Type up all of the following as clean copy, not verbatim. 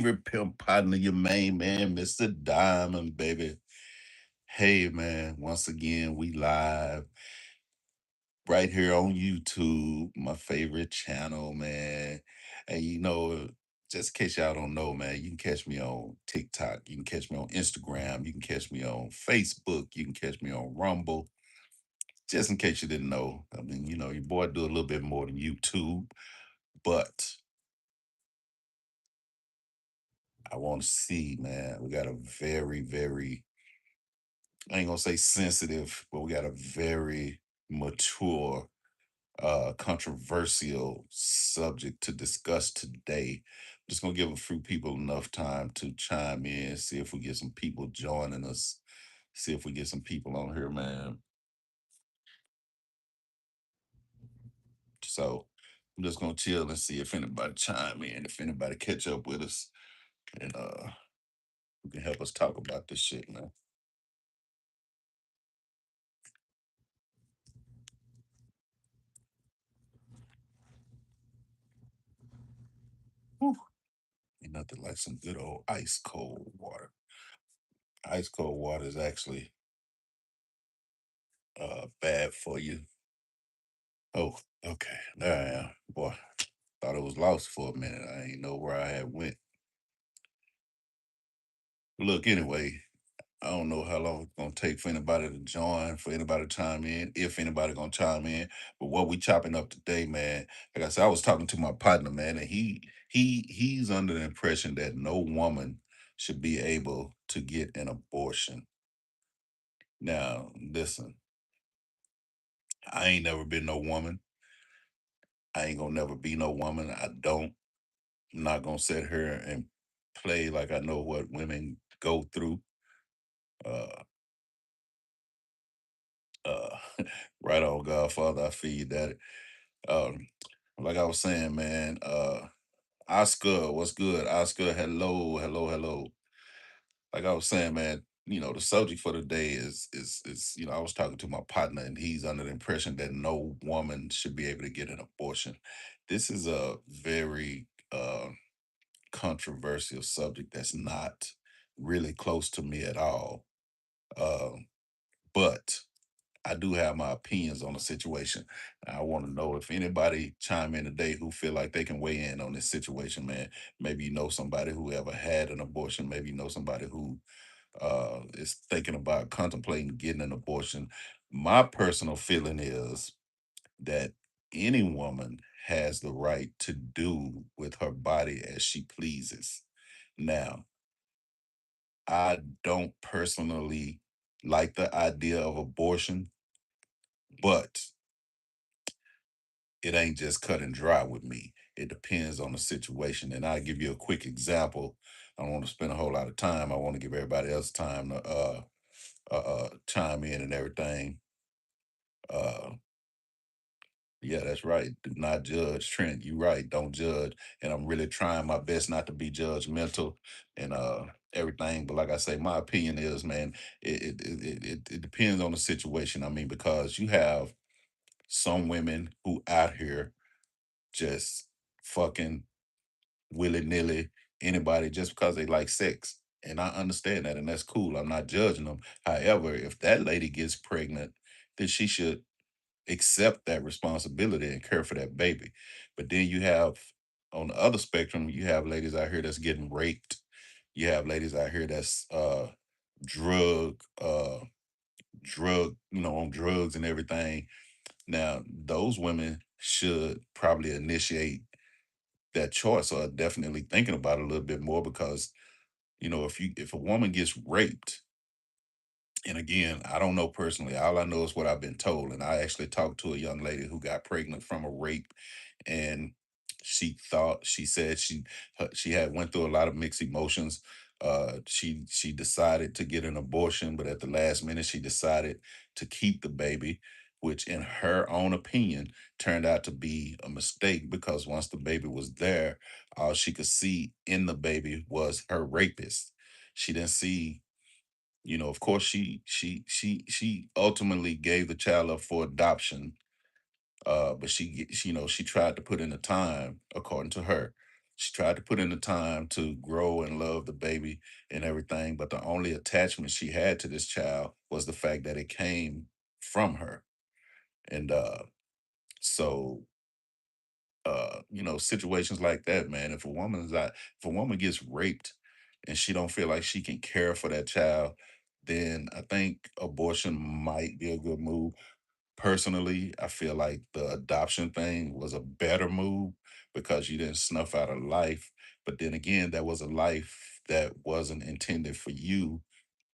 favorite pimp partner, your main man, Mr. Diamond, baby. Hey, man, once again, we live right here on YouTube, my favorite channel, man. And just in case y'all don't know, man, you can catch me on TikTok, you can catch me on Instagram, you can catch me on Facebook, you can catch me on Rumble. Just in case you didn't know, I mean, your boy do a little bit more than YouTube, but I want to see, man. We got a very, very, I ain't gonna say sensitive, but we got a very mature, controversial subject to discuss today. Just gonna give a few people enough time to chime in, see if we get some people joining us, see if we get some people on here, man. So I'm just gonna chill and see if anybody chime in, if anybody catch up with us, and who can help us talk about this shit, man. Whew. Ain't nothing like some good old ice cold water. Ice cold water is actually bad for you. Oh, okay. There I am. Boy, thought it was lost for a minute. I ain't know where I had went. Look, anyway, I don't know how long it's gonna take for anybody to join, for anybody to chime in, if anybody gonna chime in. But what we chopping up today, man, like I said, I was talking to my partner, man, and he's under the impression that no woman should be able to get an abortion. Now, listen, I ain't never been no woman. I ain't gonna never be no woman. I don't. I'm not gonna sit here and play like I know what women go through. Uh, uh, right on, Godfather. I feel you, Daddy. Um, like I was saying, man. Oscar, what's good? Oscar, hello, hello, hello. Like I was saying, man. The subject for today is I was talking to my partner and he's under the impression that no woman should be able to get an abortion. This is a very controversial subject that's not really close to me at all. Um, but I do have my opinions on the situation. I want to know if anybody chime in today who feel like they can weigh in on this situation, man. Maybe you know somebody who ever had an abortion. Maybe you know somebody who is thinking about contemplating getting an abortion. My personal feeling is that any woman has the right to do with her body as she pleases. Now, I don't personally like the idea of abortion, but it ain't just cut and dry with me. It depends on the situation. And I'll give you a quick example. I don't want to spend a whole lot of time. I want to give everybody else time to chime in and everything. Uh, yeah, that's right. Do not judge, Trent. You right. Don't judge. And I'm really trying my best not to be judgmental and everything. But like I say, my opinion is, man, it depends on the situation. I mean, because you have some women who out here just fucking willy nilly anybody just because they like sex. And I understand that, and that's cool. I'm not judging them. However, if that lady gets pregnant, then she should accept that responsibility and care for that baby. But then you have on the other spectrum, you have ladies out here that's getting raped. You have ladies out here that's drug on drugs and everything. Now, those women should probably initiate that choice or definitely thinking about it a little bit more because if a woman gets raped, and again, I don't know personally, all I know is what I've been told, and I actually talked to a young lady who got pregnant from a rape, and she said she had went through a lot of mixed emotions. She decided to get an abortion, but at the last minute she decided to keep the baby, which in her own opinion turned out to be a mistake because once the baby was there, all she could see in the baby was her rapist. She didn't see, of course, she ultimately gave the child up for adoption, but she tried to put in the time according to her. She tried to put in the time to grow and love the baby and everything, but the only attachment she had to this child was the fact that it came from her. And so situations like that, man. If a woman gets raped and she don't feel like she can care for that child, then I think abortion might be a good move. Personally, I feel like the adoption thing was a better move because you didn't snuff out a life. But then again, that was a life that wasn't intended for you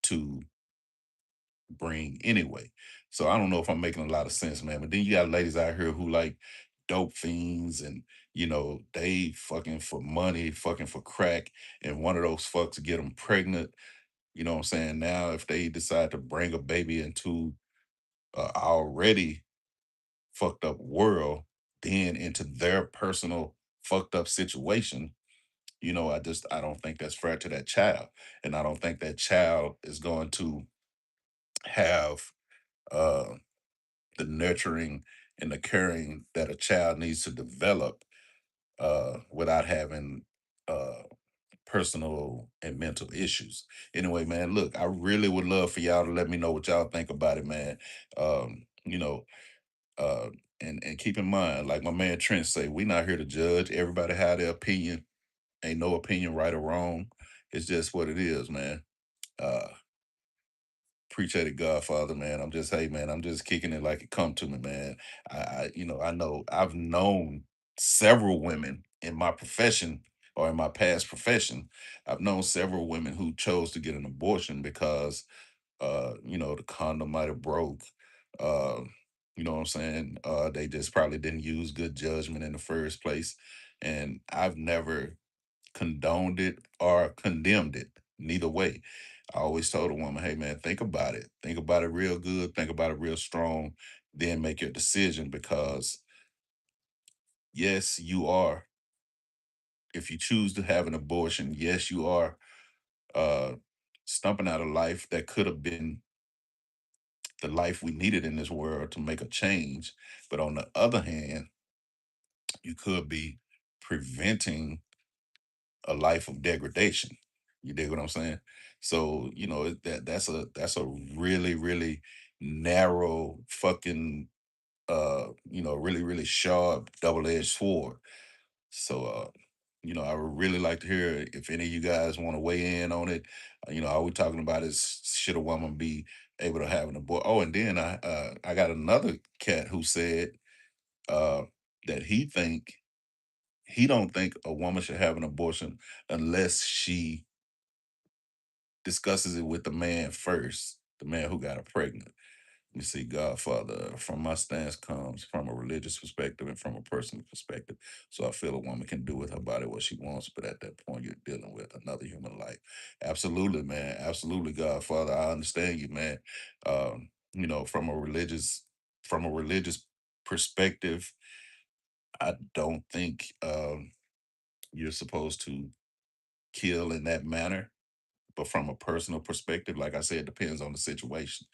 to bring anyway. So I don't know if I'm making a lot of sense, man. But then you got ladies out here who like dope fiends and they fucking for money, fucking for crack, and one of those fucks get them pregnant. You know what I'm saying? Now, if they decide to bring a baby into a already fucked up world, then into their personal fucked up situation, I don't think that's fair to that child. And I don't think that child is going to have uh the nurturing and the caring that a child needs to develop without having uh, personal and mental issues. Anyway, man, look, I really would love for y'all to let me know what y'all think about it, man. Um, you know, uh, and keep in mind, like my man Trent say, we not here to judge. Everybody have their opinion. Ain't no opinion right or wrong. It's just what it is, man. Uh, Appreciate it, Godfather, man. Hey, man, I'm just kicking it like it come to me, man. I know I've known several women in my profession or in my past profession. I've known several women who chose to get an abortion because, the condom might have broke. Uh, you know what I'm saying? They just probably didn't use good judgment in the first place. And I've never condoned it or condemned it. Neither way. I always told a woman, hey man, think about it. Think about it real good. Think about it real strong. Then make your decision because yes, you are. If you choose to have an abortion, yes, you are uh stumping out a life that could have been the life we needed in this world to make a change. But on the other hand, you could be preventing a life of degradation. You dig what I'm saying? So, that's a really, really narrow fucking really, really sharp double-edged sword. So I would really like to hear if any of you guys want to weigh in on it. All we talking about is should a woman be able to have an abortion? Oh, and then I got another cat who said uh that he don't think a woman should have an abortion unless she discusses it with the man first, the man who got her pregnant. You see, Godfather, from my stance comes from a religious perspective and from a personal perspective. So I feel a woman can do with her body what she wants, but at that point, you're dealing with another human life. Absolutely, man. Absolutely, Godfather. I understand you, man. From a religious perspective, I don't think you're supposed to kill in that manner. But from a personal perspective, like I said, it depends on the situation.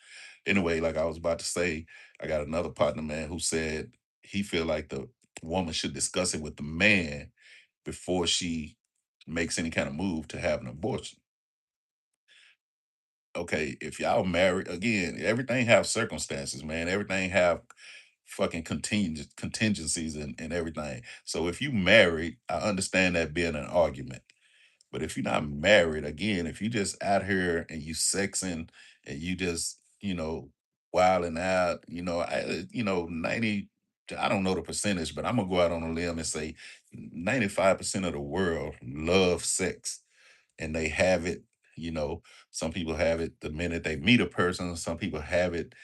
Anyway, like I was about to say, I got another partner, man, who said he feel like the woman should discuss it with the man before she makes any kind of move to have an abortion. Okay, if y'all married, again, everything have circumstances, man. Everything have fucking contingencies and everything. So if you married, I understand that being an argument. But if you're not married, again, if you just out here and you sexing and you just, wilding out, 90, I don't know the percentage, but I'm gonna go out on a limb and say 95% of the world love sex and they have it, you know. Some people have it the minute they meet a person, some people have it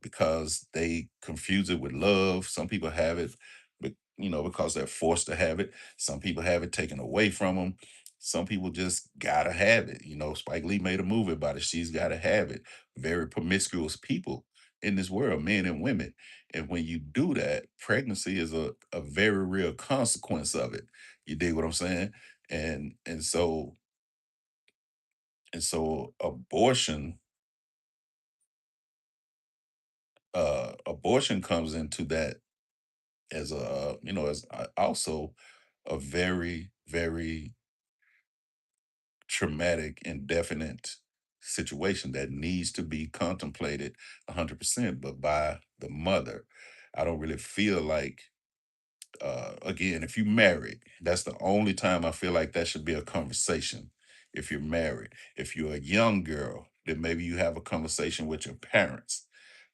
because they confuse it with love. Some people have it, because they're forced to have it. Some people have it taken away from them. Some people just gotta have it. Spike Lee made a movie about it. She's gotta have it. Very promiscuous people in this world, men and women. And when you do that, pregnancy is a very real consequence of it. You dig what I'm saying? And and so and so abortion comes into that as also a very, very traumatic and definite situation that needs to be contemplated 100%, but by the mother. I don't really feel like, again, if you married, that's the only time I feel like that should be a conversation. If you're married, if you're a young girl, then maybe you have a conversation with your parents.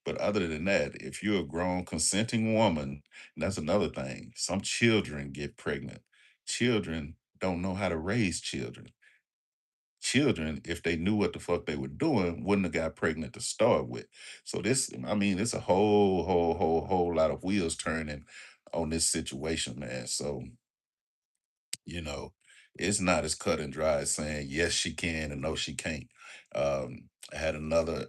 But other than that, if you're a grown consenting woman, and that's another thing, some children get pregnant. Children don't know how to raise children. Children, if they knew what the fuck they were doing, wouldn't have got pregnant to start with. So this, I mean, it's a whole lot of wheels turning on this situation, man. So, you know, it's not as cut and dry as saying yes she can and no she can't. I had another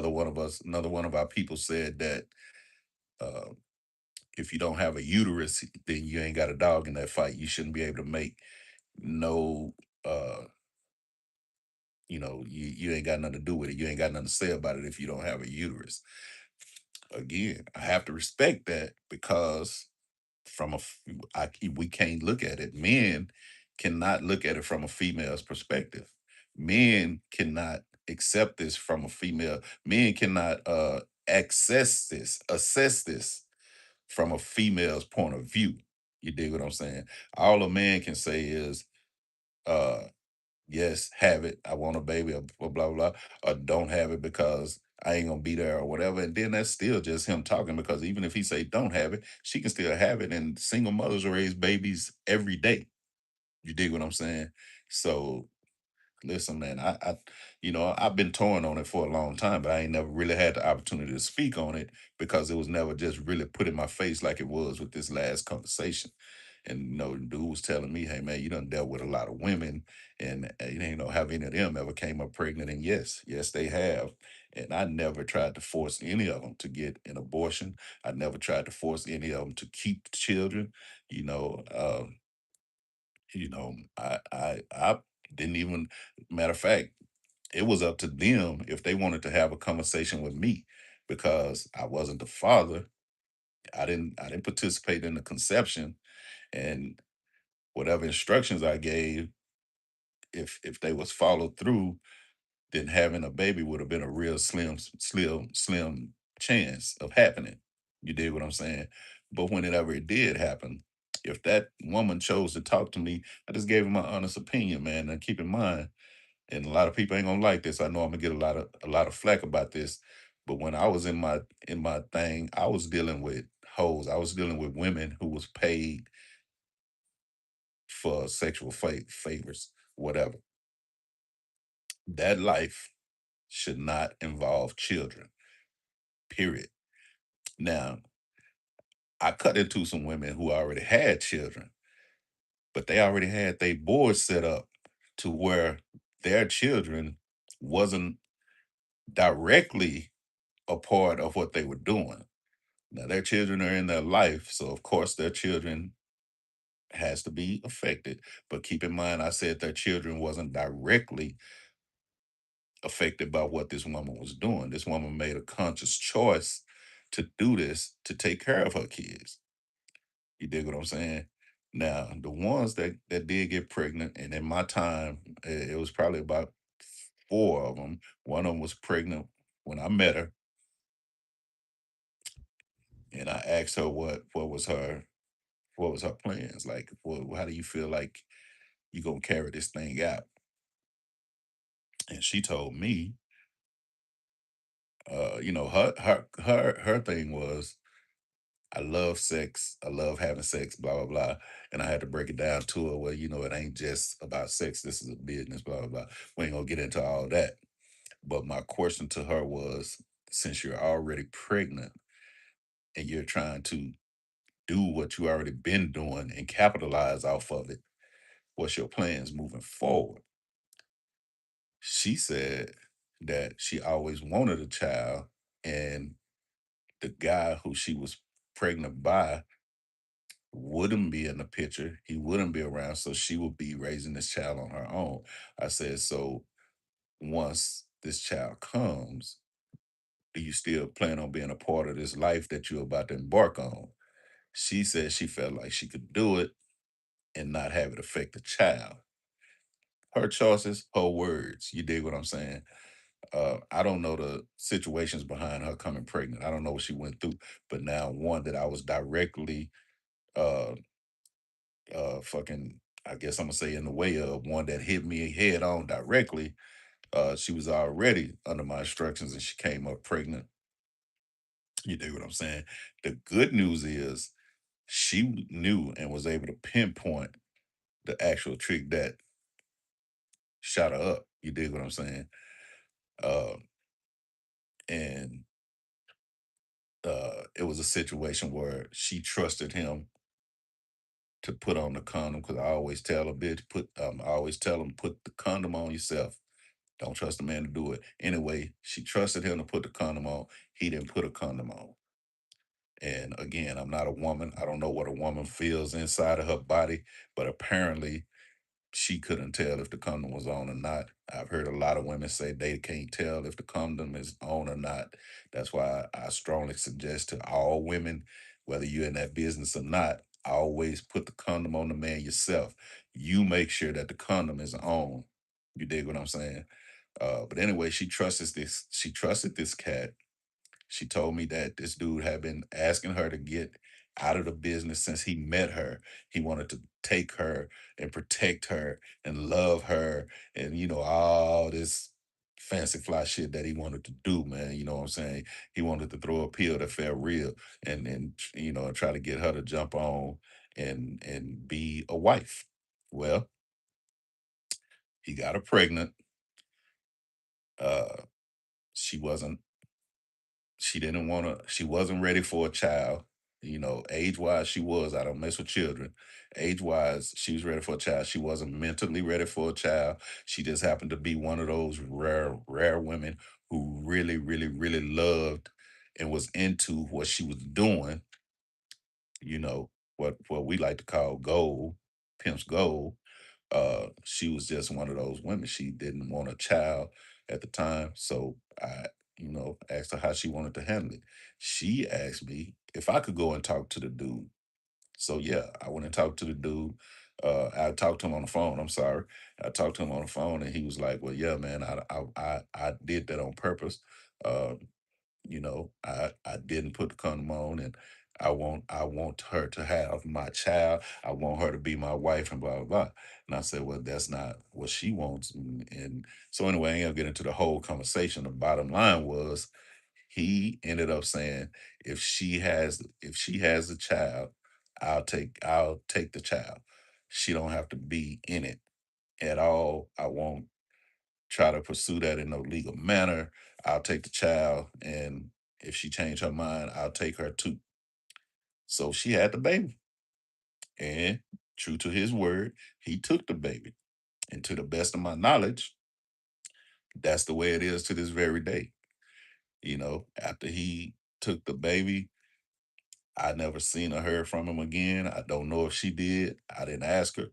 one of our people said that uh if you don't have a uterus, then you ain't got a dog in that fight. You shouldn't be able to make no uh you ain't got nothing to do with it. You ain't got nothing to say about it if you don't have a uterus. Again, I have to respect that because from a we can't look at it. Men cannot look at it from a female's perspective. Men cannot accept this from a female. Men cannot assess this from a female's point of view. You dig what I'm saying? All a man can say is, uh yes, have it. I want a baby, or blah, blah, or don't have it because I ain't gonna be there or whatever. And then that's still just him talking because even if he say don't have it, she can still have it. And single mothers raise babies every day. You dig what I'm saying? So listen, man, I've been torn on it for a long time, but I ain't never really had the opportunity to speak on it because it was never just really put in my face like it was with this last conversation. And the dude was telling me, "Hey, man, you done dealt with a lot of women, and you ain't know have any of them ever came up pregnant?" And yes, they have. And I never tried to force any of them to get an abortion. I never tried to force any of them to keep children. You know, I didn't even. Matter of fact, it was up to them if they wanted to have a conversation with me because I wasn't the father. I didn't participate in the conception, and whatever instructions I gave, if they was followed through, then having a baby would have been a real slim chance of happening. You did what I'm saying? But whenever it did happen, if that woman chose to talk to me, I just gave her my honest opinion, man. And keep in mind, and a lot of people ain't gonna like this. I know I'm gonna get a lot of flack about this. But when I was in my thing, I was dealing with hoes. I was dealing with women who was paid for sexual favors, whatever. That life should not involve children, period. Now, I cut into some women who already had children, but they already had their board set up to where their children wasn't directly a part of what they were doing. Now, their children are in their life, so of course their children has to be affected. But keep in mind, I said their children wasn't directly affected by what this woman was doing. This woman made a conscious choice to do this to take care of her kids. You dig what I'm saying? Now, the ones that did get pregnant, and in my time, it was probably about four of them. One of them was pregnant when I met her, and I asked her what was her plans. Like, how do you feel like you gonna carry this thing out? And she told me, her thing was, I love sex. I love having sex, blah, blah, blah. And I had to break it down to her, well, it ain't just about sex. This is a business, blah, blah, blah. We ain't gonna get into all that. But my question to her was, since you're already pregnant and you're trying to do what you already been doing and capitalize off of it, what's your plans moving forward? She said that she always wanted a child, and the guy who she was pregnant by wouldn't be in the picture. He wouldn't be around. So she would be raising this child on her own. I said, so once this child comes, do you still plan on being a part of this life that you're about to embark on? She said she felt like she could do it and not have it affect the child. Her choices, her words. You dig what I'm saying? I don't know the situations behind her coming pregnant. I don't know what she went through, but now one that I was directly uh fucking, I guess I'm gonna say, in the way of, one that hit me head on directly. She was already under my instructions and she came up pregnant. You dig what I'm saying? The good news is she knew and was able to pinpoint the actual trick that shot her up. You dig what I'm saying? Uh, and it was a situation where she trusted him to put on the condom, because I always tell a bitch, I always tell him, put the condom on yourself. Don't trust the man to do it. Anyway, she trusted him to put the condom on. He didn't put a condom on. And again, I'm not a woman. I don't know what a woman feels inside of her body, but apparently she couldn't tell if the condom was on or not. I've heard a lot of women say they can't tell if the condom is on or not. That's why I strongly suggest to all women, whether you're in that business or not, always put the condom on the man yourself. You make sure that the condom is on. You dig what I'm saying? But anyway, she trusted this cat. She told me that this dude had been asking her to get out of the business since he met her. He wanted to take her and protect her and love her and, all this fancy fly shit that he wanted to do, man. You know what I'm saying? He wanted to throw a pill that felt real and try to get her to jump on and be a wife. Well, he got her pregnant. Uh she wasn't She didn't wanna she wasn't ready for a child. Age-wise, she was. I don't mess with children. Age-wise, she was ready for a child. She wasn't mentally ready for a child. She just happened to be one of those rare, rare women who really, really, really loved and was into what she was doing, what we like to call gold, pimp's gold. She was just one of those women. She didn't want a child at the time, so I, asked her how she wanted to handle it. She asked me if I could go and talk to the dude. So yeah, I went and talked to the dude. I talked to him on the phone. I'm sorry, I talked to him on the phone, and he was like, "Well, yeah, man, I did that on purpose. Uh, I didn't put the condom on, and I want her to have my child. I want her to be my wife, and blah blah blah." And I said, "Well, that's not what she wants." And so anyway, I ain't gonna get into the whole conversation. The bottom line was, he ended up saying, if she has a child, I'll take the child. She don't have to be in it at all. I won't try to pursue that in no legal manner. I'll take the child, and if she changed her mind, I'll take her too. So she had the baby, and true to his word, he took the baby. And to the best of my knowledge, that's the way it is to this very day. After he took the baby, I never seen or heard from him again. I don't know if she did. I didn't ask her,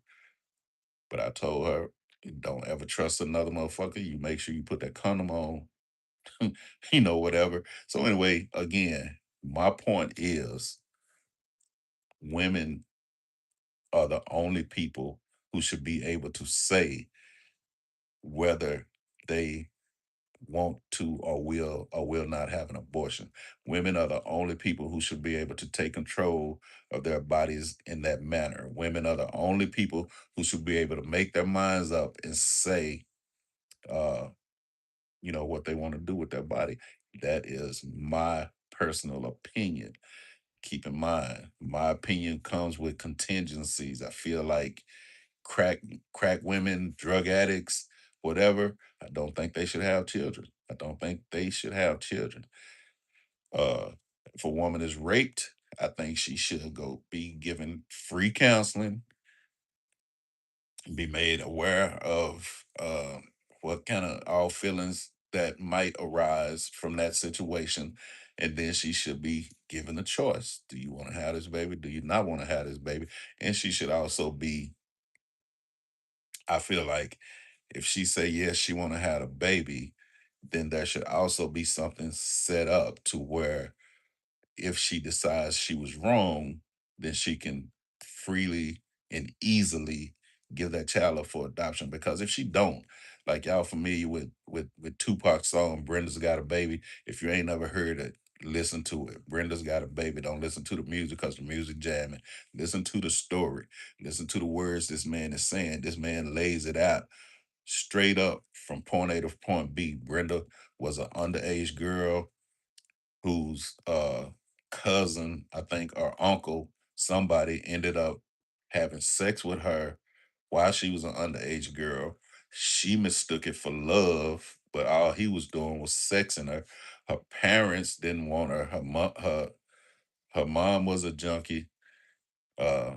but I told her, don't ever trust another motherfucker. You make sure you put that condom on, whatever. So anyway, again, my point is, women are the only people who should be able to say whether they want to or will not have an abortion. Women are the only people who should be able to take control of their bodies in that manner. Women are the only people who should be able to make their minds up and say, uh, what they want to do with their body. That is my personal opinion. Keep in mind, my opinion comes with contingencies. I feel like crack crack women, drug addicts, whatever, I don't think they should have children. I don't think they should have children. Uh, if a woman is raped, I think she should go be given free counseling, be made aware of what kind of all feelings that might arise from that situation. And then she should be given a choice. Do you want to have this baby? Do you not want to have this baby? And she should also be, I feel like, if she say yes, she want to have a baby, then there should also be something set up to where if she decides she was wrong, then she can freely and easily give that child up for adoption. Because if she don't, like y'all familiar with Tupac's song "Brenda's Got a Baby," if you ain't never heard it, listen to it. Brenda's Got a Baby. Don't listen to the music because the music jamming. Listen to the story. Listen to the words this man is saying. This man lays it out straight up from point A to point B. Brenda was an underage girl whose cousin, I think, or uncle, somebody ended up having sex with her while she was an underage girl. She mistook it for love, but all he was doing was sexing her. Her parents didn't want her. Her mom was a junkie. Uh,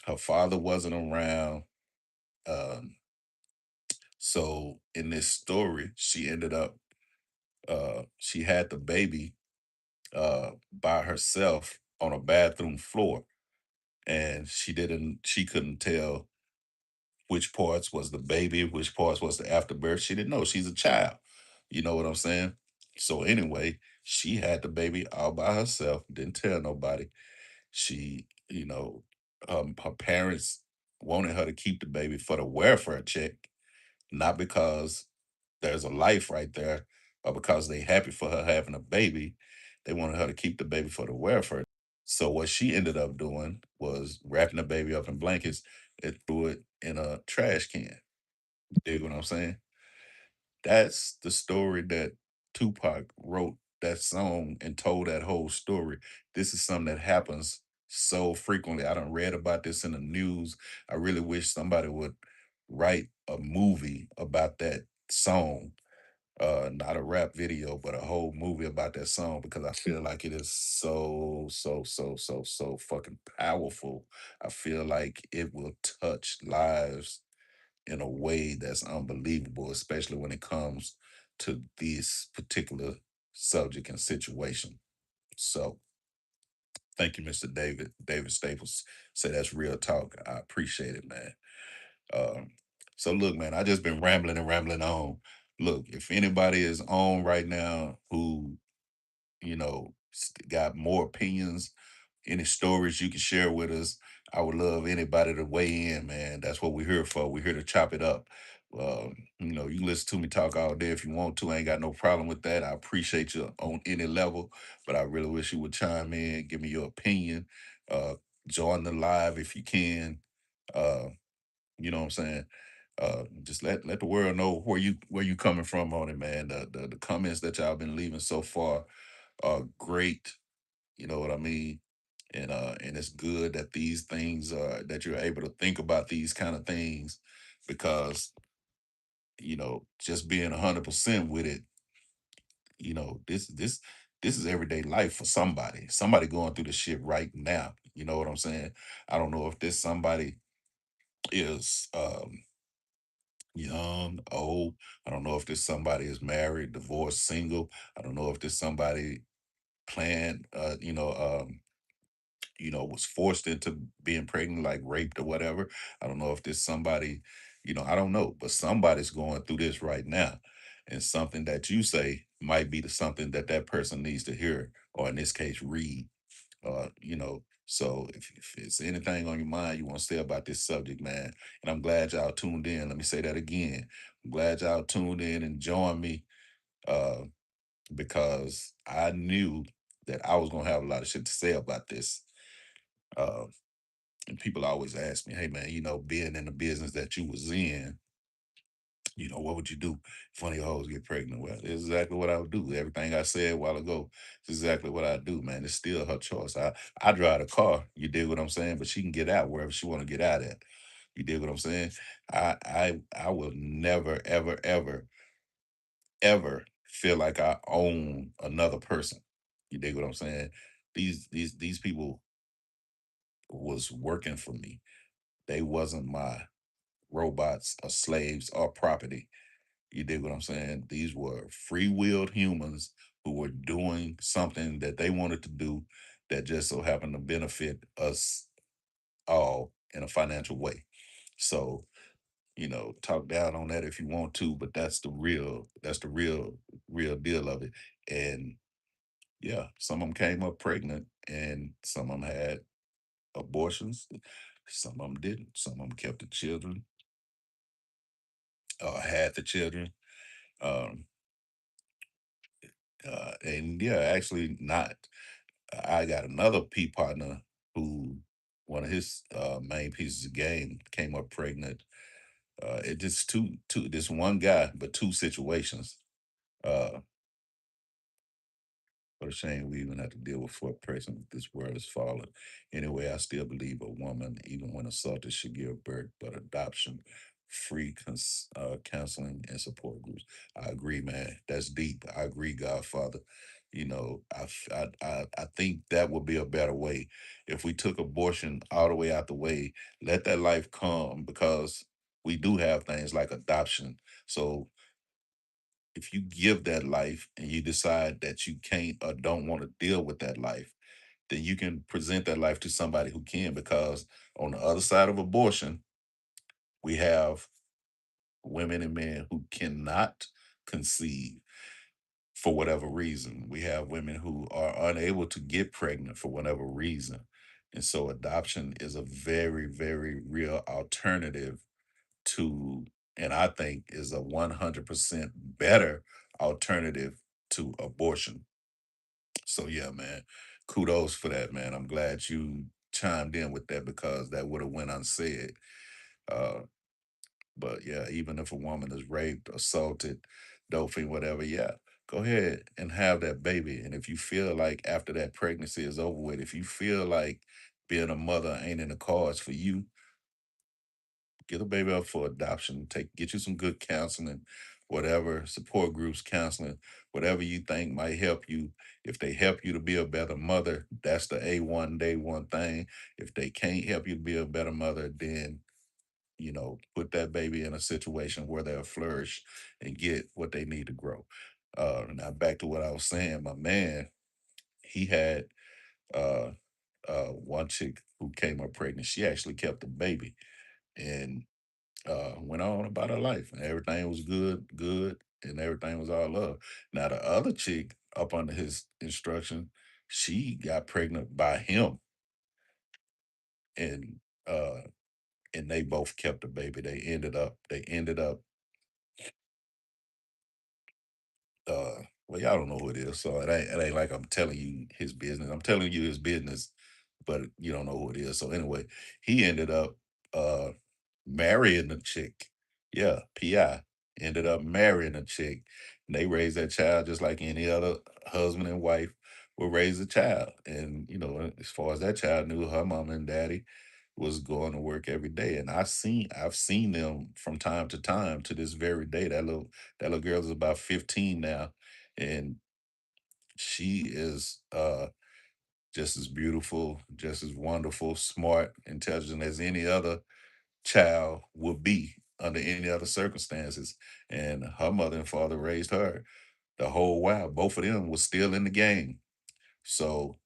Her father wasn't around. Um, so in this story, she ended up she had the baby by herself on a bathroom floor, and she couldn't tell which parts was the baby, which parts was the afterbirth. She didn't know. She's a child. You know what I'm saying? So anyway, she had the baby all by herself, didn't tell nobody. She, her parents wanted her to keep the baby for the welfare check, not because there's a life right there or because they happy for her having a baby. They wanted her to keep the baby for the welfare. So what she ended up doing was wrapping the baby up in blankets and threw it in a trash can. Dig what I'm saying? That's the story that Tupac wrote that song and told that whole story. This is something that happens so frequently. I done read about this in the news. I really wish somebody would write a movie about that song, not a rap video, but a whole movie about that song, because I feel like it is so fucking powerful. I feel like it will touch lives in a way that's unbelievable, especially when it comes to this particular subject and situation. So thank you, Mr. David Staples. Say that's real talk. I appreciate it, man. Um, so look, man, I just been rambling and rambling on. Look, if anybody is on right now who, got more opinions, any stories you can share with us, I would love anybody to weigh in, man. That's what we're here for. We're here to chop it up. You can listen to me talk all day if you want to. I ain't got no problem with that. I appreciate you on any level, but I really wish you would chime in, give me your opinion, uh, join the live if you can. Uh, you know what I'm saying? Just let the world know where you coming from on it, man. The comments that y'all been leaving so far are great. You know what I mean? And it's good that these things that you're able to think about these kind of things, because just being 100% with it, this is everyday life for somebody going through the shit right now. You know what I'm saying? I don't know if this somebody is young, old. I don't know if this somebody is married, divorced, single. I don't know if this somebody planned, was forced into being pregnant, like raped or whatever. I don't know if this somebody, I don't know, but somebody's going through this right now. And something that you say might be the something that that person needs to hear, or in this case, read. So if it's anything on your mind you want to say about this subject, man, and I'm glad y'all tuned in. Let me say that again. I'm glad y'all tuned in and joined me, uh, because I knew that I was gonna have a lot of shit to say about this. Uh, and people always ask me, "Hey, man, being in the business that you was in, what would you do if one of your hoes get pregnant?" Well, it's exactly what I would do. Everything I said a while ago is exactly what I do, man. It's still her choice. I drive the car. You dig what I'm saying? But she can get out wherever she want to get out at. You dig what I'm saying? I will never, ever, ever, ever feel like I own another person. You dig what I'm saying? These people was working for me. They wasn't my robots or slaves or property. You dig what I'm saying? These were free willed humans who were doing something that they wanted to do that just so happened to benefit us all in a financial way. So, talk down on that if you want to, but that's the real deal of it. And yeah, some of them came up pregnant and some of them had abortions. Some of them didn't. Some of them kept the children, had the children. Um, and yeah, actually not. I got another P partner who one of his main pieces of game came up pregnant. It just this one guy, but two situations. Uh, What a shame we even have to deal with for a person. This world is fallen. Anyway, I still believe a woman, even when assaulted, should give birth, but adoption, free counseling, and support groups. I agree, man. That's deep. I agree, Godfather. You know, I think that would be a better way if we took abortion all the way out the way. Let that life come because we do have things like adoption. So if you give that life and you decide that you can't or don't want to deal with that life, then you can present that life to somebody who can. Because on the other side of abortion, we have women and men who cannot conceive for whatever reason. We have women who are unable to get pregnant for whatever reason. And so adoption is a very, very real alternative to, and I think is a 100% better alternative to abortion. So yeah, man, kudos for that, man. I'm glad you chimed in with that because that would have went unsaid. Uh, but yeah, even if a woman is raped, assaulted, doping, whatever, yeah, go ahead and have that baby. And if you feel like after that pregnancy is over with, if you feel like being a mother ain't in the cards for you, get a baby up for adoption. Get you some good counseling, whatever support groups, counseling, whatever you think might help you. If they help you to be a better mother, that's the A1 day one thing. If they can't help you to be a better mother, then put that baby in a situation where they'll flourish and get what they need to grow. Now back to what I was saying, my man, he had uh one chick who came up pregnant. She actually kept the baby. And went on about her life, and everything was good, and everything was all love. Now the other chick, up under his instruction, she got pregnant by him, and uh, and they both kept the baby. They ended up. Well, y'all don't know who it is, so it ain't like I'm telling you his business. I'm telling you his business, but you don't know who it is. So anyway, he ended up uh marrying the chick. Yeah, PI ended up marrying a chick. And they raised that child just like any other husband and wife would raise a child. And as far as that child knew, her mom and daddy was going to work every day. And I've seen them from time to this very day. That little girl is about 15 now, and she is just as beautiful, just as wonderful, smart, intelligent as any other child would be under any other circumstances. And her mother and father raised her the whole while. Both of them was still in the game. So,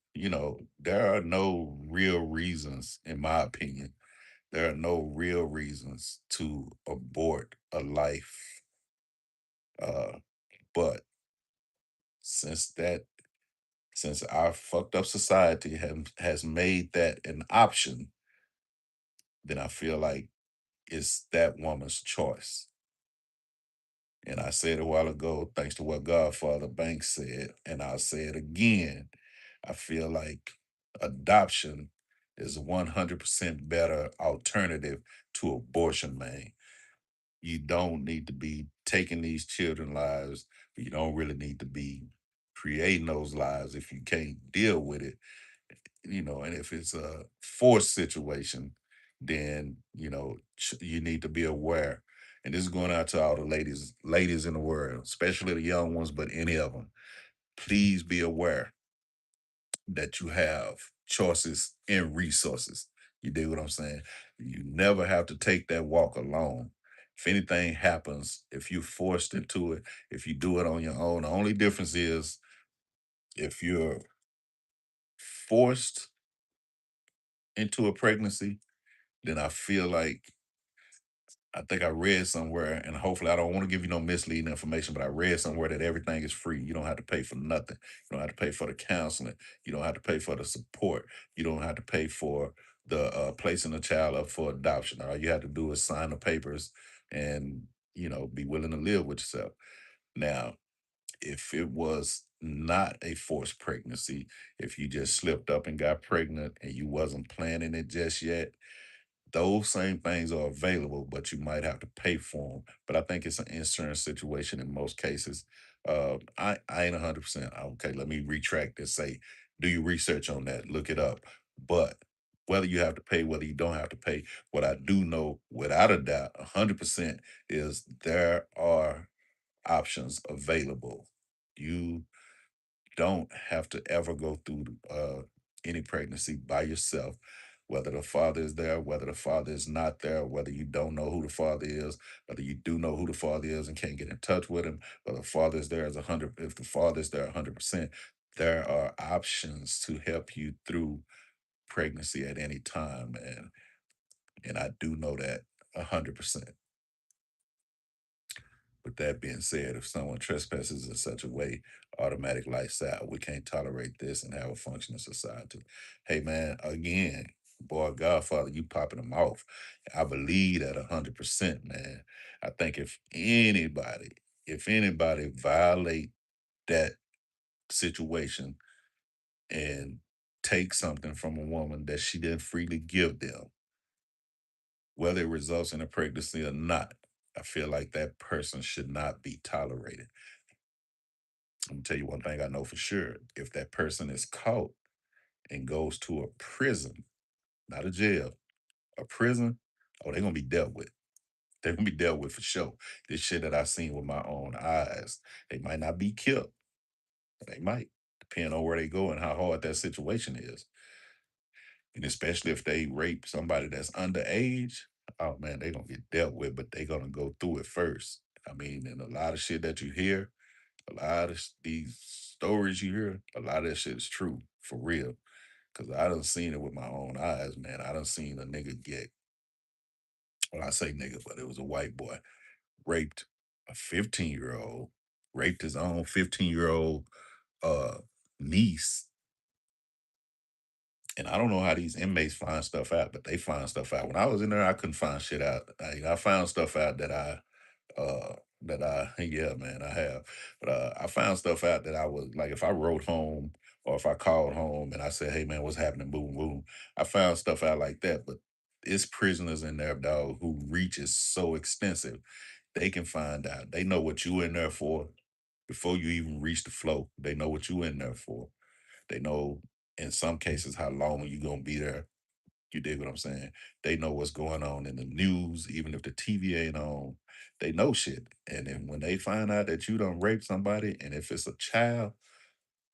there are no real reasons, in my opinion, there are no real reasons to abort a life. Uh, but since that, since our fucked up society has made that an option, then I feel like it's that woman's choice. And I said a while ago, thanks to what Godfather Banks said, and I'll say it again. I feel like adoption is a 100% better alternative to abortion, man. You don't need to be taking these children lives. You don't really need to be creating those lives if you can't deal with it. And if it's a forced situation, then you need to be aware. And this is going out to all the ladies in the world, especially the young ones, but any of them. Please be aware that you have choices and resources. You dig what I'm saying? You never have to take that walk alone. If anything happens, if you're forced into it, if you do it on your own, the only difference is if you're forced into a pregnancy, then I feel like I think I read somewhere, and hopefully I don't want to give you no misleading information, but I read somewhere that everything is free. You don't have to pay for nothing. You don't have to pay for the counseling. You don't have to pay for the support. You don't have to pay for the placing a child up for adoption. All you have to do is sign the papers and, be willing to live with yourself. Now, if it was not a forced pregnancy, if you just slipped up and got pregnant and you wasn't planning it just yet, those same things are available, but you might have to pay for them. But I think it's an insurance situation in most cases. I ain't 100%. Okay, let me retract and say, do your research on that, look it up. But whether you have to pay, whether you don't have to pay, what I do know without a doubt, 100% is there are options available. You don't have to ever go through any pregnancy by yourself, whether the father is there, whether the father is not there, whether you don't know who the father is, whether you do know who the father is and can't get in touch with him, whether the father is there as 100, if the father is there 100%, there are options to help you through pregnancy at any time. And I do know that 100%. With that being said, if someone trespasses in such a way, automatic lights out. We can't tolerate this and have a functioning society. Hey man, again, boy, Godfather, you popping them off. I believe that 100%, man. I think if anybody violate that situation and take something from a woman that she didn't freely give them, whether it results in a pregnancy or not, I feel like that person should not be tolerated. I'm gonna tell you one thing I know for sure. If that person is caught and goes to a prison, not a jail, a prison, oh, they're gonna be dealt with. They're gonna be dealt with for sure. This shit that I've seen with my own eyes. They might not be killed. They might, depending on where they go and how hard that situation is. And especially if they rape somebody that's underage, oh man, they're gonna get dealt with, but they're gonna go through it first. I mean, and a lot of shit that you hear, a lot of these stories you hear, a lot of that shit is true for real. Cause I done seen it with my own eyes, man. I done seen a nigga get, well, I say nigga, but it was a white boy, raped a 15-year-old, raped his own 15-year-old uh niece. And I don't know how these inmates find stuff out, but they find stuff out. When I was in there, I couldn't find shit out. I found stuff out that I yeah, man, I have. But I found stuff out that I was like, if I wrote home or if I called home and I said, hey man, what's happening? Boom, boom. I found stuff out like that. But it's prisoners in there, dog, who reach is so extensive. They can find out. They know what you in there for before you even reach the flow. They know what you in there for. They know in some cases how long you gonna be there. You dig what I'm saying? They know what's going on in the news, even if the TV ain't on. They know shit. And then when they find out that you done raped somebody, and if it's a child,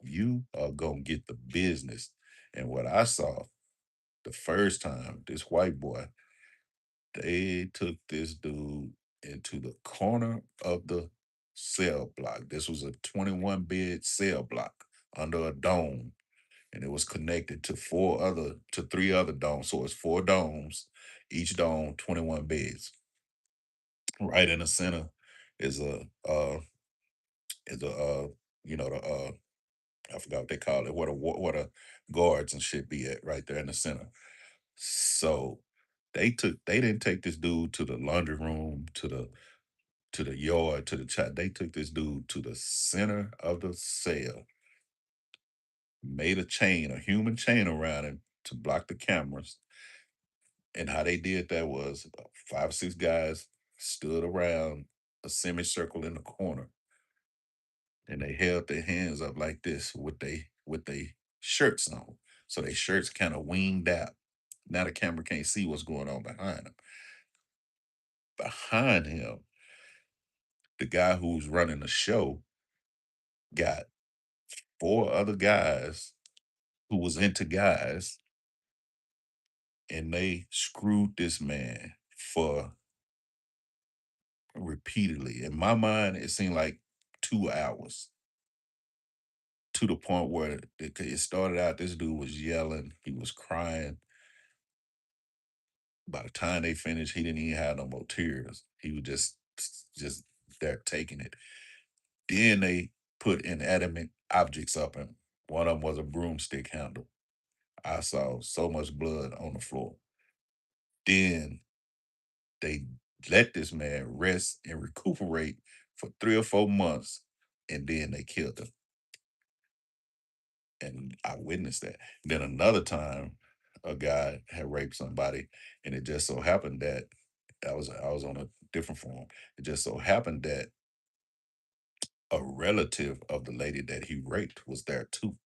you are gonna get the business. And what I saw the first time, this white boy, they took this dude into the corner of the cell block. This was a 21 bed cell block under a dome, and it was connected to three other domes. So it's four domes, each dome 21 beds. Right in the center is a the I forgot what they call it, where the guards and shit be at, right there in the center. So they didn't take this dude to the laundry room, to the yard, to the chat. They took this dude to the center of the cell, made a chain, a human chain around him to block the cameras. And how they did that was about 5 or 6 guys stood around a semicircle in the corner, and they held their hands up like this with they shirts on. So their shirts kind of winged out. Now the camera can't see what's going on behind them. Behind him, the guy who's running the show got 4 other guys who was into guys, and they screwed this man for repeatedly. In my mind, it seemed like 2 hours, to the point where it started out. This dude was yelling, he was crying. By the time they finished, he didn't even have no more tears. He was just there taking it. Then they put inanimate objects up him. One of them was a broomstick handle. I saw so much blood on the floor. Then they let this man rest and recuperate for 3 or 4 months, and then they killed him. And I witnessed that. Then another time, a guy had raped somebody, and it just so happened that I was on a different form. It just so happened that a relative of the lady that he raped was there too.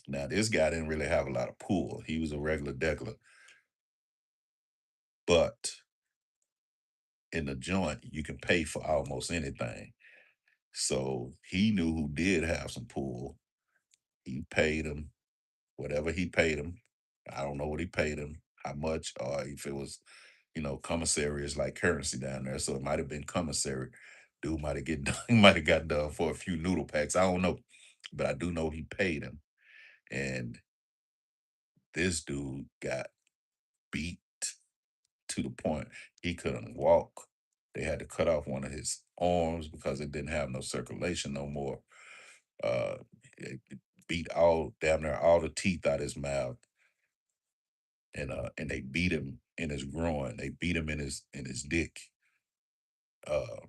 Now this guy didn't really have a lot of pull. He was a regular degular, but in the joint, you can pay for almost anything. So he knew who did have some pull. He paid him whatever he paid him. I don't know what he paid him, how much, or if it was, commissary is like currency down there. So it might have been commissary. Dude might have get done, he might have got done for a few noodle packs. I don't know. But I do know he paid him. And this dude got beat to the point he couldn't walk. They had to cut off one of his arms because it didn't have no circulation no more. It beat all damn near all the teeth out his mouth, and they beat him in his groin. They beat him in his dick, uh,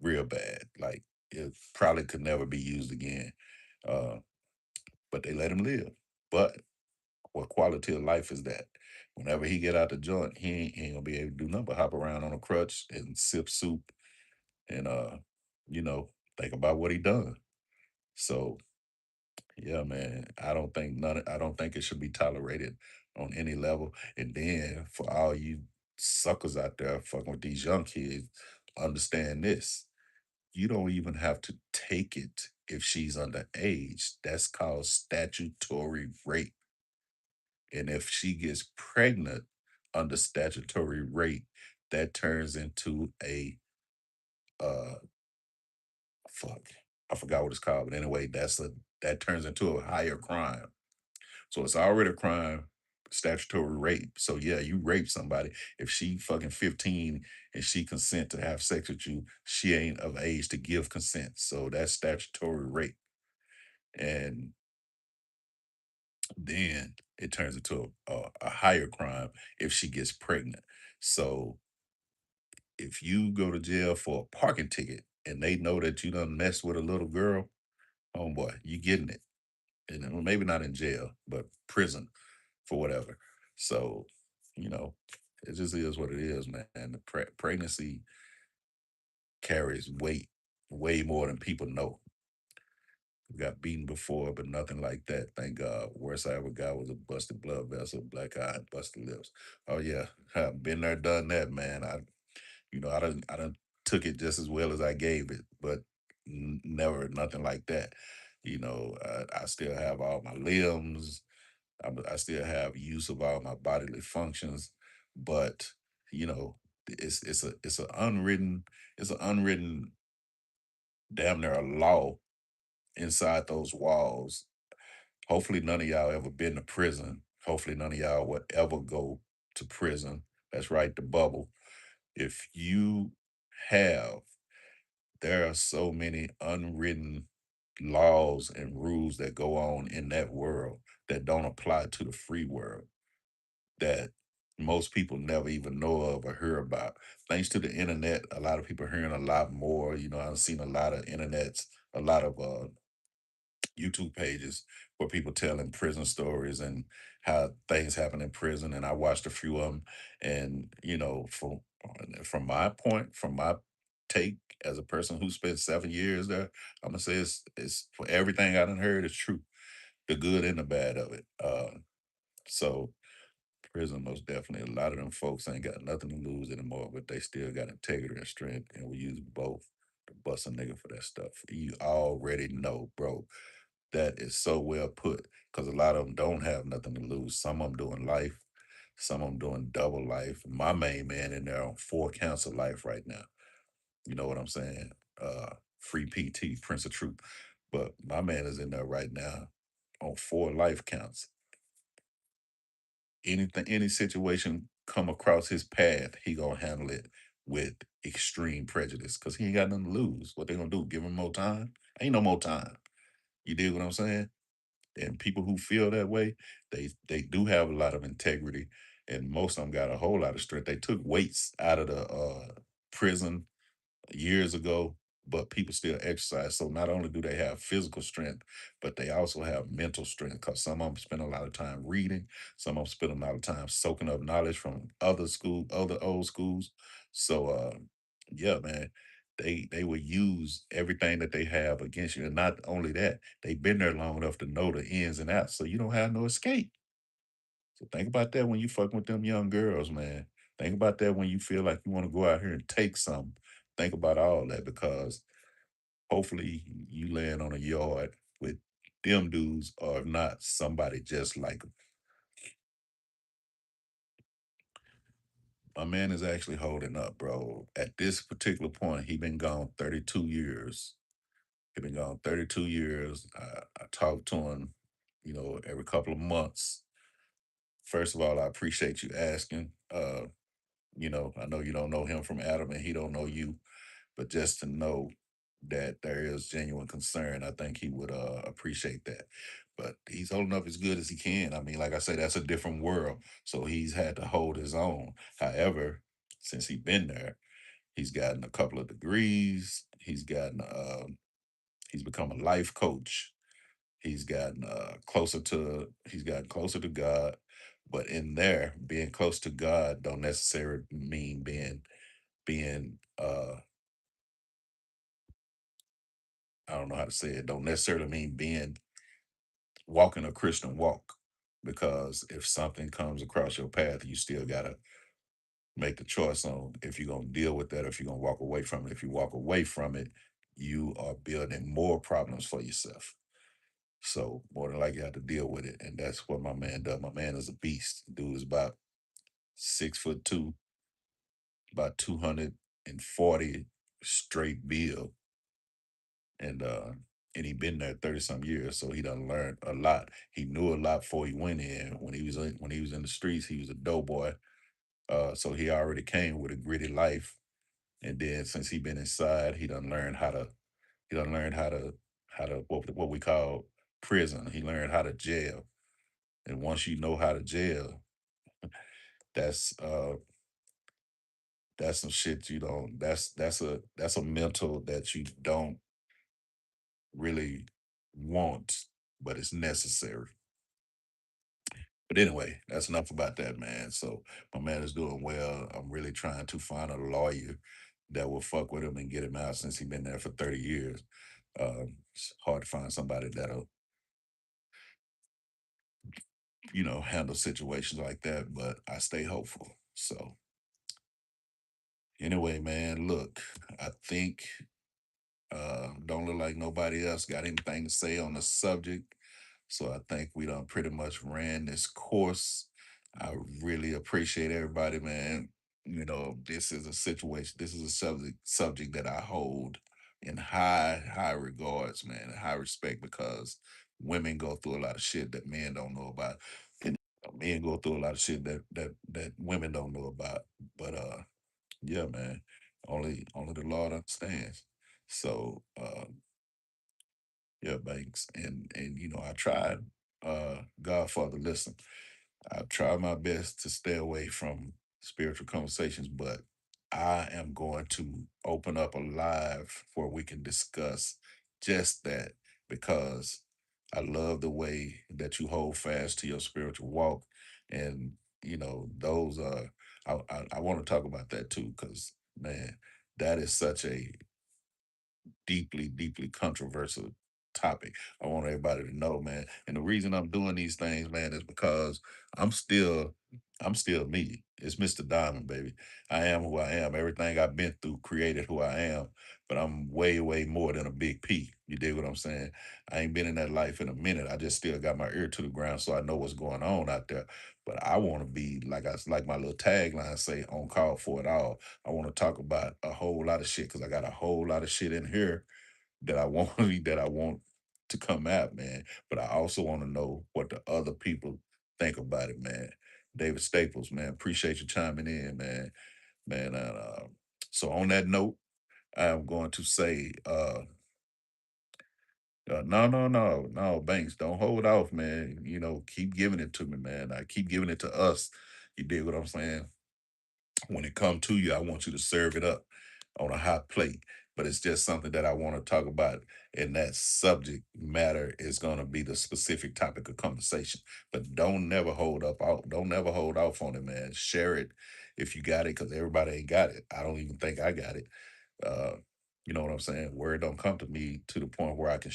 real bad. Like it probably could never be used again. Uh, but they let him live. But what quality of life is that? Whenever he get out the joint, he ain't gonna be able to do nothing but hop around on a crutch and sip soup and you know, think about what he done. So yeah, man, I don't think it should be tolerated on any level. And then for all you suckers out there fucking with these young kids, understand this. You don't even have to take it if she's underage. That's called statutory rape. And if she gets pregnant under statutory rape, that turns into a uh fuck. I forgot what it's called, but anyway, that turns into a higher crime. So it's already a crime, statutory rape. So yeah, you rape somebody. If she fucking 15 and she consent to have sex with you, she ain't of age to give consent. So that's statutory rape. And then it turns into a higher crime if she gets pregnant. So if you go to jail for a parking ticket and they know that you done messed with a little girl, oh boy, you getting it. And maybe not in jail, but prison for whatever. So, you know, it just is what it is, man. The pregnancy carries weight, way more than people know. Got beaten before, but nothing like that. Thank God. Worst I ever got was a busted blood vessel, black eye, and busted lips. Oh yeah, I've been there, done that, man. I done took it just as well as I gave it, but never nothing like that. I still have all my limbs. I still have use of all my bodily functions, but you know, it's an unwritten damn near a law inside those walls. Hopefully, none of y'all ever been to prison. Hopefully, none of y'all will ever go to prison. That's right, the bubble. If you have, there are so many unwritten laws and rules that go on in that world that don't apply to the free world that most people never even know of or hear about. Thanks to the internet, a lot of people are hearing a lot more. I've seen a lot of internets, a lot of YouTube pages where people telling prison stories and how things happen in prison. And I watched a few of them. And, from my take as a person who spent 7 years there, I'm gonna say it's for everything I done heard is true, the good and the bad of it. So prison, most definitely. A lot of them folks ain't got nothing to lose anymore, but they still got integrity and strength, and we use both to bust a nigga for that stuff. You already know, bro. That is so well put because a lot of them don't have nothing to lose. Some of them doing life, some of them doing double life. My main man in there on 4 counts of life right now. You know what I'm saying? Free PT, Prince of Truth. But my man is in there right now on 4 life counts. Any situation come across his path, he gonna handle it with extreme prejudice because he ain't got nothing to lose. What they gonna do? Give him more time? Ain't no more time. You dig what I'm saying? And people who feel that way, they do have a lot of integrity, and most of them got a whole lot of strength. They took weights out of the prison years ago, but people still exercise. So not only do they have physical strength, but they also have mental strength because some of them spend a lot of time reading, some of them spend a lot of time soaking up knowledge from other old schools. So yeah, man. They will use everything that they have against you. And not only that, they've been there long enough to know the ins and outs. So you don't have no escape. So think about that when you fucking with them young girls, man. Think about that when you feel like you want to go out here and take some. Think about all that because hopefully you land on a yard with them dudes or if not somebody just like them. My man is actually holding up, bro. At this particular point, he been gone 32 years. He been gone 32 years. I talk to him, every couple of months. First of all, I appreciate you asking. I know you don't know him from Adam and he don't know you, but just to know that there is genuine concern, I think he would appreciate that. But he's holding up as good as he can. I mean, like I say, that's a different world. So he's had to hold his own. However, since he's been there, he's gotten a couple of degrees. He's become a life coach. He's gotten closer to God. But in there, being close to God don't necessarily mean being I don't know how to say it, don't necessarily mean being walking a Christian walk. Because if something comes across your path, you still gotta make the choice on if you're gonna deal with that or if you're gonna walk away from it. If you walk away from it, you are building more problems for yourself. So more than likely you have to deal with it. And that's what my man does. My man is a beast. Dude is about 6'2", about 240 straight build. And he been there 30 some years, so he done learned a lot. He knew a lot before he went in. When he was in the streets, he was a doughboy. So he already came with a gritty life. And then since he been inside, he done learned how to what we call prison. He learned how to jail. And once you know how to jail, that's that's some shit you don't that's a mental that you don't really want, but it's necessary. But anyway, that's enough about that, man. So my man is doing well. I'm really trying to find a lawyer that will fuck with him and get him out since he's been there for 30 years. It's hard to find somebody that'll, handle situations like that, but I stay hopeful. So anyway, man, look, I think don't look like nobody else got anything to say on the subject. So I think we done pretty much ran this course. I really appreciate everybody, man. This is a situation, this is a subject that I hold in high regards, man, and high respect because women go through a lot of shit that men don't know about. And men go through a lot of shit that women don't know about. But yeah, man. Only the Lord understands. So yeah, Banks. And I tried Godfather, listen, I try my best to stay away from spiritual conversations, but I am going to open up a live where we can discuss just that because I love the way that you hold fast to your spiritual walk. And, those are, I want to talk about that too, because, man, that is such a deeply, deeply controversial topic. I want everybody to know, man. And the reason I'm doing these things, man, is because I'm still, I'm still me. It's Mr. Diamond, baby. I am who I am. Everything I've been through created who I am. But I'm way, way more than a big P. You dig what I'm saying? I ain't been in that life in a minute. I just still got my ear to the ground, so I know what's going on out there. But I want to be like my little tagline say, on call for it all. I want to talk about a whole lot of shit because I got a whole lot of shit in here that I want that I want to come out, man. But I also want to know what the other people think about it, man. David Staples, man, appreciate you chiming in, man. Man, so on that note, I'm going to say No, no, no, no, Banks, don't hold off, man. You know, keep giving it to me, man. I keep giving it to us. You dig what I'm saying? When it come to you, I want you to serve it up on a hot plate. But it's just something that I want to talk about, and that subject matter is going to be the specific topic of conversation. But don't never hold off on it, man. Share it if you got it, because everybody ain't got it. I don't even think I got it. Uh, you know what I'm saying? Word don't come to me to the point where I can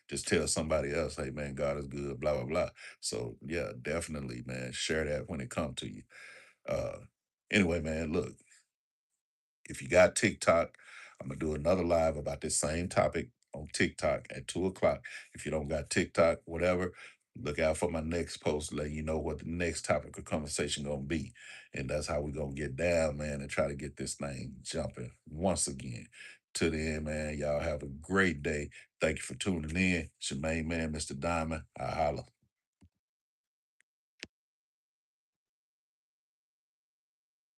just tell somebody else, "Hey, man, God is good." Blah blah blah. So yeah, definitely, man, share that when it come to you. Uh, anyway, man, look, if you got TikTok, I'm gonna do another live about this same topic on TikTok at 2 o'clock. If you don't got TikTok, whatever, look out for my next post, letting you know what the next topic of conversation gonna be. And that's how we gonna get down, man, and try to get this thing jumping once again. To the end, man. Y'all have a great day. Thank you for tuning in. It's your main man, Mr. Diamond. I holla.